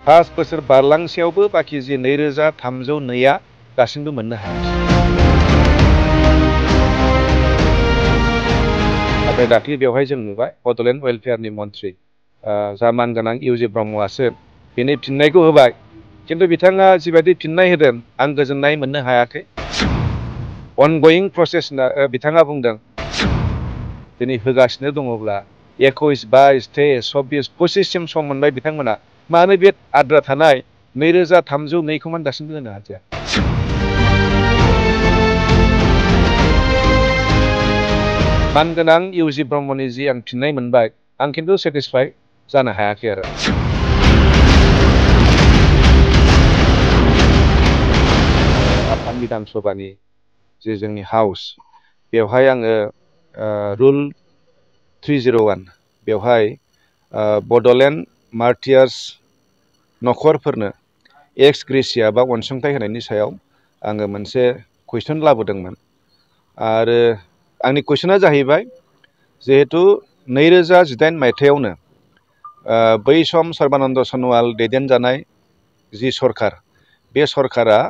5 बोसोर बारलांसेयावबो बाखि जि 2302 दासिमबो मोननो हायाखै। नाथाय दाख्लि बेवहाय जों नुबाय बड'लेण्ड वेलफेयारनि मन्थ्रि जा मानगोनां इउजि ब्रह्मआसो बेनि फिननायखौ होबाय, खिन्थु बिथाङा जिबायदि फिननाय होदों आं गोजोननाय मोननो हायाखै। अनगयिं प्रसेस होनना बिथाङा बुंदों। दिनै होगासिनो दङब्ला 21, 22, 23, 24, 25सिम सम मोनबाय बिथांमोना, मानो बे आद्रा थानाय 2302खौ मानो दासिमबो होनो हादिया? मानगोनां इउजि ब्रह्मनि जि आं फिननाय मोनबाय, आं खिन्थु सेटिसफाइ जानो हायाखै आरो। आसाम बिधान सभानि जे जोंनि हाउस, बेवहाय आङो रुल 301 बेवहाय बड'लेण्ड मार्टियार्स नखरफोरनो एक्स ग्रेसिया बा अनसुंथाइ होनायनि सायाव आङो मोनसे कुइसन लाबोदोंमोन। आरो आंनि कुइसना जाहैबाय, जिहेतु 2018 मायथाइयावनो बै सम सर्बानन्द सन'वाल दैदेनजानाय जि सरकार, बे सरकारा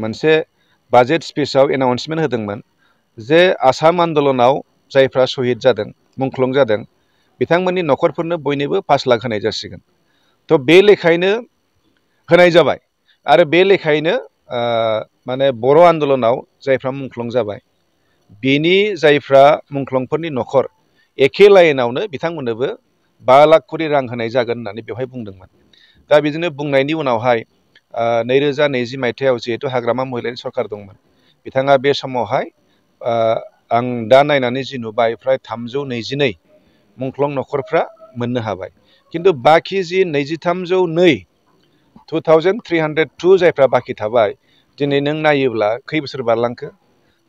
मोनसे बाजेट स्पिचआव एनाउन्समेन्ट होदोंमोन जे आसाम आन्दलनाव जायफ्रा शहीद जादों, मुंख्लं जादों, बिथांमोननि नखरफोरनो बयनोबो 5 लाख होनाय जासिगोन। थ' बे लेखायैनो होनाय जाबाय। आरो बे लेखायैनो माने बर' आन्दलनाव जायफ्रा मुंख्लं जाबाय, बेनि जायफ्रा मुंख्लंफोरनि नखर, एखे लाइनावनो बिथांमोननोबो 5 लाख करि रां होनाय जागोन होननानै बेवहाय बुंदोंमोन। दा बिदिनो बुंनायनि उनावहाय 2020 मायथाइयाव जिहेतु हाग्रामा महिलारि सरकार दंमोन, बिथाङा बे समावहाय आं दा नायनानै जि नुबाय फ्राय 322 मुंख्लं नखरफ्रा मोननो हाबाय। खिन्थु बाखि जि 2302 2302 जायफ्रा बाखि थाबाय, दिनै नों नायोब्ला खै बोसोर बारलांखो?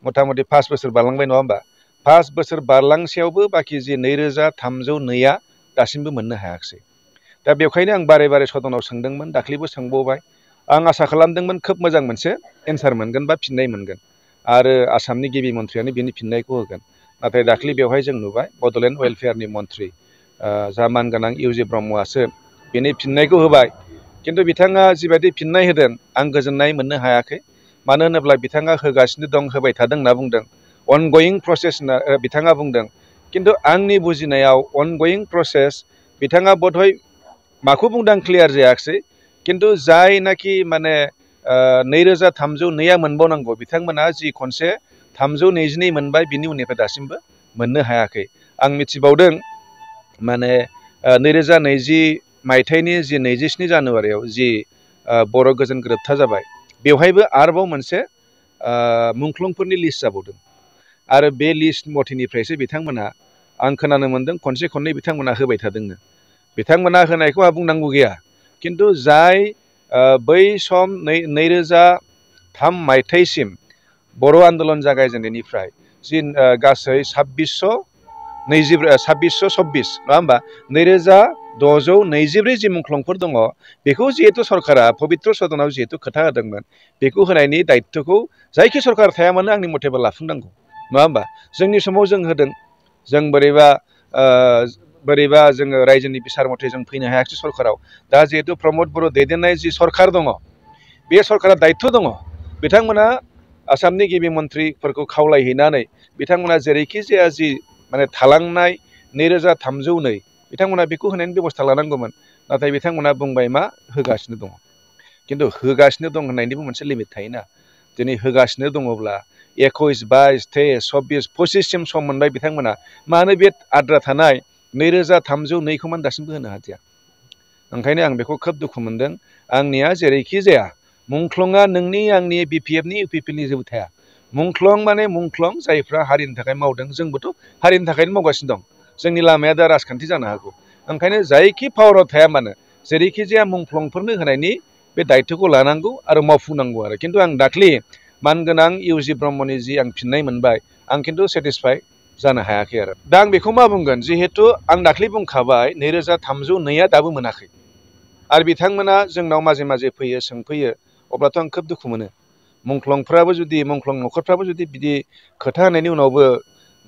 मथा मथि 5 बोसोर बारलांबाय नङा होमबा? 5 बोसोर बारलांसेयावबो बाखि जि 2302 दासिमबो मोननो हायाखिसै। दा बेवखायनो आं बारे बारे सदनाव सोंदोंमोन, दाख्लैबो सोंबावबाय। आं आसा खालामदोंमोन खोब मोजां मोनसे एन्सार मोनगोन बा फिननाय मोनगोन, आरो आसामनि गिबि मन्थ्रियानो बिनि फिननायखौ होगोन। नाथाय दाख्लि बेवहाय जों नुबाय बड'लेण्ड वेलफेयारनि मन्थ्रि जा मानगोनां इउजि ब्रह्मआसो बेनि फिननायखौ होबाय, खिन्थु बिथाङा जिबायदि फिननाय होदों आं गोजोननाय मोननो हायाखै। मानो होनोब्ला बिथाङा होगासिनो दं, होबाय थादों होनना बुंदों। अनगयिं प्रसेस होनना बिथाङा बुंदों। खिन्थु आंनि बुजिनायाव अनगयिं प्रसेस बिथाङा बधय माखौ बुंदों क्लियार जायाखिसै। खिन्थु जायनाखि माने 2302 मोनबावनांगौ, बिथांमोना जि खनसे 322 मोनबाय, बिनि उननिफ्राय दासिमबो मोननो हायाखै। आं मिथिबावदों माने 2020 मायथाइनि जि 27 जानुवारियाव जि बर' गोजोन गोरोबथा जाबाय, बेवहायबो आरोबाव मोनसे मुंख्लंफोरनि लिस्ट जाबावदों। आरो बे लिस्ट मथेनिफ्रायसो बिथांमोना, आं खोनानो मोन्दों, खनसे खननै बिथांमोना होबाय थादोंनो। बिथांमोना होनायखौ आंहा बुंनांगौ गैया, खिन्थु जाय बै सम 2003 मायथाइसिम बर' आन्दलन जागायजेननायनिफ्राय जि गासै 2624 नङा होमबा, 2624 जि मुंख्लंफोर दङ, बेखौ जिहेतु सरकारा पबित्र सदनाव जिहेतु खोथा होदोंमोन, बेखौ होनायनि दायित्वखौ जायखि सरकार थाया मानो आंनि मथेबा लाफुंनांगौ नङा होमबा। जोंनि समाव जों होदों, जों बोरैबा जोङो रायजोनि बिसार मथे जों फैनो हायाखिसै सरकाराव। दा जिहेतु प्रमद बर' दैदेननाय जि सरकार दङ, बे सरकारा दायित्व दङ। बिथांमोना आसामनि गिबि मन्थ्रिफोरखौ खावलायहैनानै बिथांमोना जेरैखि जाया जि माने थालांनाय 2302 बिथांमोना बेखौ होनायनि बेबस्था लानांगौमोन। नाथाय बिथांमोना बुंबाय मा होगासिनो दङ। खिन्थु होगासिनो दं होननायनिबो मोनसे लिमिट थायोना। दिनै होगासिनो दङब्ला 21, 22, 23, 24, 25सिम सम मोनबाय बिथांमोना, मानो बे आद्रा थानाय 2302खौ मानो दासिमबो होनो हादिया? ओंखायनो आं बेखौ खोब दुखु मोनदों। आंनिया जेरैखि जाया मुंख्लंआ नोंनि आंनि बिपिएफनि इउपिपिएलनि जेबो थाया। मुंख्लं माने मुंख्लं, जायफ्रा हारिनि थाखाय मावदों। जोंबोथ' हारिनि थाखायनो मावगासिनो दं। जोंनि लामाया दा राजखान्थि जानो हागौ। ओंखायनो जायखि पावाराव थाया मानो, जेरैखि जाया मुंख्लंफोरनो होनायनि बे दायित्वखौ लानांगौ आरो मावफुंनांगौ आरो। खिन्थु आं दाख्लि मानगोनां इउजि ब्रह्मनि जि आं फिननाय मोनबाय, आं खिन्थु सेटिसफाइ जानो हायाखै आरो। दा आं बेखौ मा बुंगोन, जिहेतु आं दाख्लि बुंखाबाय 2302 दाबो मोनाखै। आरो बिथांमोना जोंनाव माजे माजे फैयो, सोंफैयो, अब्लाथ' आं खोब दुखु मोनो। मुंख्लं नखरफ्राबो जुदि बिदि खोथा होनायनि उनावबो,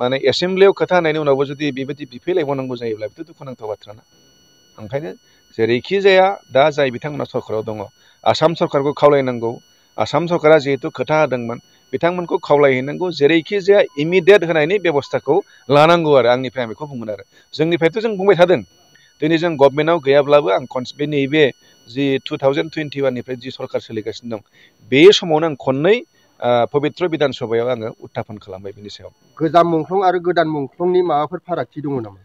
माने एसेमब्लियाव खोथा होनायनि उनावबो जुदि बेबायदि बिफैलायबावनांगौ जायोब्ला बेथ' दुखुनांथाव बाथ्राना। ओंखायनो जेरैखि जाया दा जाय बिथांमोना सरकाराव दङ आसाम सरकारखौ खावलायनांगौ आसाम सरकारा जिहेतु खोथा होदोंमोन बिथांमोनखौ खावलायहैनांगौ जेरैखि जाया इमिडियेट होनायनि बेबस्थाखौ लानांगौ आरो आंनिफ्राय आं बेखौ बुंगोन आरो जोंनिफ्रायथ' जों बुंबाय थादों दिनै जों गभर्नमेन्टआव गैयाब्लाबो आं बे नैबे जि 2021निफ्राय जि सरकार सोलिगासिनो दं बे समावनो आं खननै पबित्र बिधान सभायाव आङो उत्थापन खालामबाय बिनि सायाव गोजाम मुंख्लं आरो गोदान मुंख्लंनि माबाफोर फारागथि दङ नामा?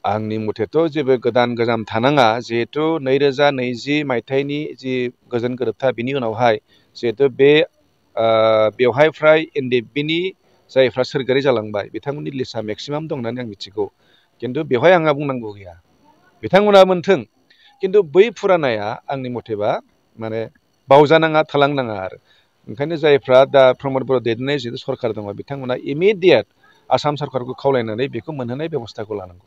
आंनि मथेथ' जेबो गोदान गोजाम थानाङा जिहेथु 2020 मायथाइनि जि गोजोन गोरोबथा बिनि उनावहाय जिहेतु बे बेवहाय फ्राय NDFB-नि जायफ्रा सोरगोयारि जालांबाय बिथांमोननि लिस्टआ मेक्सिमाम दं होननानै आं मिथिगौ खिन्थु बेवहाय आंहा बुंनांगौ गैया बिथांमोना मोनथों खिन्थु बै फुरानाया आंनि मथेबा माने बावजानाङा थालांनाङा आरो ओंखायनो जायफ्रा दा प्रमद बर' दैदेननाय जिहेतु सरकार दङ बिथांमोना इमिडियेट आसाम सरकारखौ खावलायनानै बेखौ मोनहोनाय बेबस्थाखौ लानांगौ।